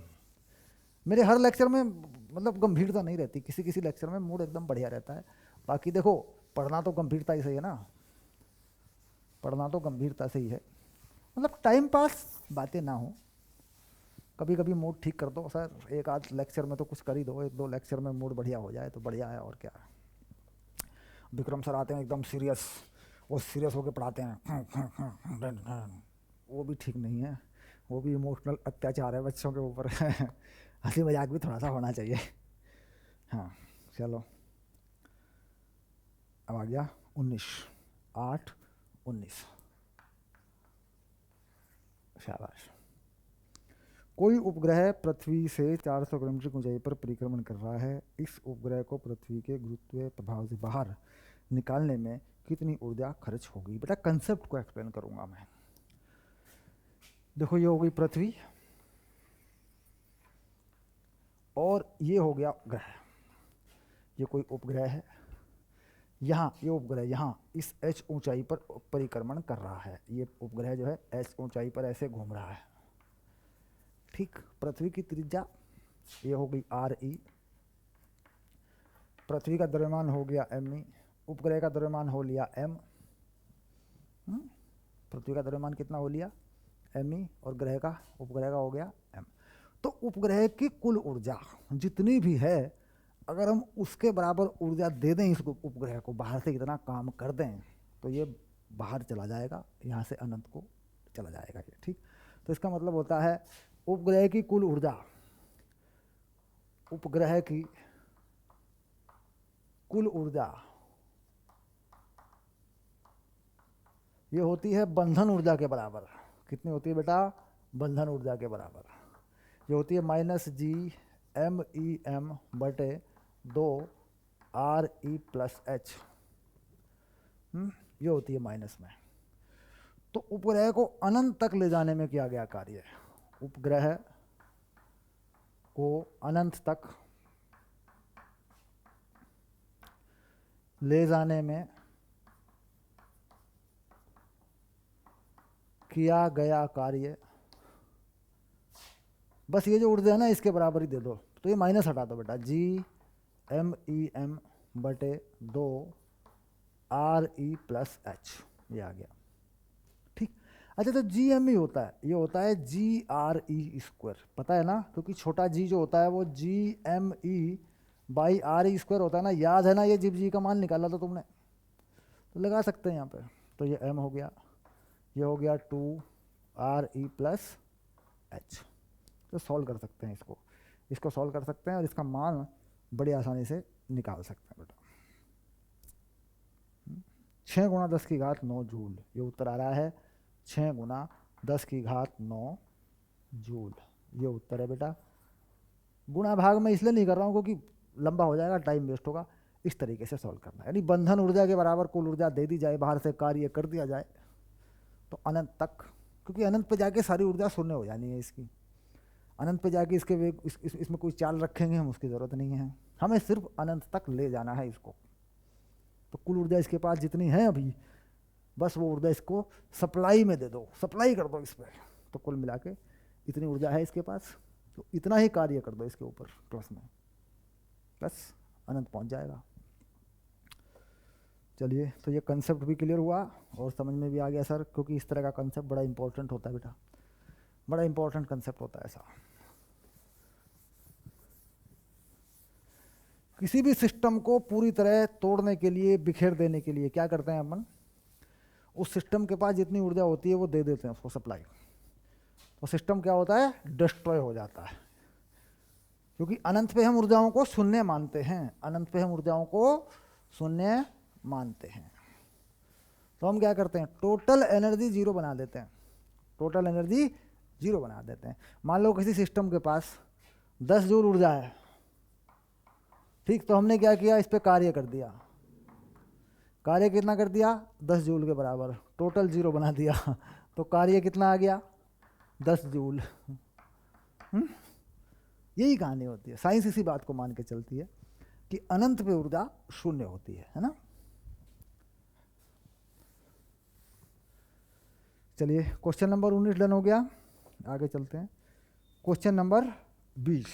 मेरे हर लेक्चर में मतलब गंभीरता नहीं रहती, किसी किसी लेक्चर में मूड एकदम बढ़िया रहता है। बाकी देखो, पढ़ना तो गंभीरता ही सही है ना, पढ़ना तो गंभीरता से ही है। मतलब टाइम पास बातें ना हो, कभी कभी मूड ठीक कर दो सर। एक आध लेक्चर में तो कुछ कर ही दो, 1-2 लेक्चर में मूड बढ़िया हो जाए तो बढ़िया है, और क्या है। विक्रम सर आते हैं एकदम सीरियस, वो सीरियस होकर पढ़ाते हैं, वो भी ठीक नहीं है, वो भी इमोशनल अत्याचार है बच्चों के ऊपर हंसी मजाक भी थोड़ा सा होना चाहिए। हाँ चलो, अब आ गया 8-19, शाबाश। कोई उपग्रह पृथ्वी से 400 किलोमीटर की ऊंचाई पर परिक्रमण कर रहा है। इस उपग्रह को पृथ्वी के गुरुत्व प्रभाव से बाहर निकालने में कितनी ऊर्जा खर्च होगी। बेटा कंसेप्ट को एक्सप्लेन करूंगा मैं। देखो ये हो गई पृथ्वी और ये हो गया ग्रह, ये कोई उपग्रह है। यहाँ ये उपग्रह यहाँ इस h ऊंचाई पर परिक्रमण कर रहा है। ये उपग्रह जो है h ऊंचाई पर ऐसे घूम रहा है। ठीक, पृथ्वी की त्रिज्या ये हो गई RE, पृथ्वी का द्रव्यमान हो गया ME, उपग्रह का द्रव्यमान हो लिया M। पृथ्वी का द्रव्यमान कितना हो लिया ME और उपग्रह का हो गया M। तो उपग्रह की कुल ऊर्जा जितनी भी है, अगर हम उसके बराबर ऊर्जा दे दें इस उपग्रह को, बाहर से इतना काम कर दें, तो ये बाहर चला जाएगा, यहाँ से अनंत को चला जाएगा ये। ठीक, तो इसका मतलब होता है उपग्रह की कुल ऊर्जा, उपग्रह की कुल ऊर्जा ये होती है बंधन ऊर्जा के बराबर। कितनी होती है बेटा? बंधन ऊर्जा के बराबर। ये होती है -GMEM/2 RE+H। ये होती है माइनस में। तो उपग्रह को अनंत तक ले जाने में किया गया कार्य है। उपग्रह को अनंत तक ले जाने में किया गया कार्य, बस ये जो ऊर्जा है ना इसके बराबर ही दे दो। तो ये माइनस हटा दो बेटा, GMEM/2 RE+H, ये आ गया। ठीक, अच्छा तो GME होता है, ये होता है GRE², पता है ना, क्योंकि छोटा g जो होता है वो GME/RE² होता है ना, याद है ना? ये जब g का मान निकाला था तुमने, तो लगा सकते हैं यहाँ पे। तो ये m हो गया, ये हो गया 2 RE+H। तो सॉल्व कर सकते हैं इसको सॉल्व कर सकते हैं और इसका मान बड़ी आसानी से निकाल सकते हैं बेटा। 6 × 10⁻9 जूल, ये उत्तर आ रहा है 6 × 10⁻9 जूल, ये उत्तर है बेटा। गुणा भाग में इसलिए नहीं कर रहा हूँ क्योंकि लंबा हो जाएगा, टाइम वेस्ट होगा। इस तरीके से सॉल्व करना है, यानी बंधन ऊर्जा के बराबर कुल ऊर्जा दे दी जाए, बाहर से कार्य कर दिया जाए, तो अनंत तक, क्योंकि अनंत पे जाके सारी ऊर्जा शून्य हो जानी है इसकी। अनंत पे जाके इसके इसमें कोई चाल रखेंगे हम, उसकी ज़रूरत नहीं है, हमें सिर्फ अनंत तक ले जाना है इसको। तो कुल ऊर्जा इसके पास जितनी है अभी, बस वो ऊर्जा इसको सप्लाई में दे दो, सप्लाई कर दो इस पर, तो कुल मिला के इतनी ऊर्जा है इसके पास, तो इतना ही कार्य कर दो इसके ऊपर प्लस में, बस अनंत पहुंच जाएगा। चलिए, तो ये कंसेप्ट भी क्लियर हुआ और समझ में भी आ गया सर, क्योंकि इस तरह का कंसेप्ट बड़ा इंपॉर्टेंट होता है बेटा, बड़ा इंपॉर्टेंट कंसेप्ट होता है ऐसा। किसी भी सिस्टम को पूरी तरह तोड़ने के लिए, बिखेर देने के लिए क्या करते हैं अपन? उस सिस्टम के पास जितनी ऊर्जा होती है वो दे देते हैं उसको सप्लाई, तो सिस्टम क्या होता है? डिस्ट्रॉय हो जाता है। क्योंकि अनंत पे हम ऊर्जाओं को शून्य मानते हैं, अनंत पे हम ऊर्जाओं को शून्य मानते हैं, तो हम क्या करते हैं? टोटल एनर्जी जीरो बना देते हैं, टोटल एनर्जी जीरो बना देते हैं। मान लो किसी सिस्टम के पास 10 जूल ऊर्जा है, ठीक, तो हमने क्या किया? इस पे कार्य कर दिया, कार्य कितना कर दिया? 10 जूल के बराबर, टोटल जीरो बना दिया, तो कार्य कितना आ गया? 10 जूल। यही कहानी होती है, साइंस इसी बात को मान के चलती है कि अनंत पे ऊर्जा शून्य होती है ना। चलिए, क्वेश्चन नंबर 19 डन हो गया, आगे चलते हैं। Question number 20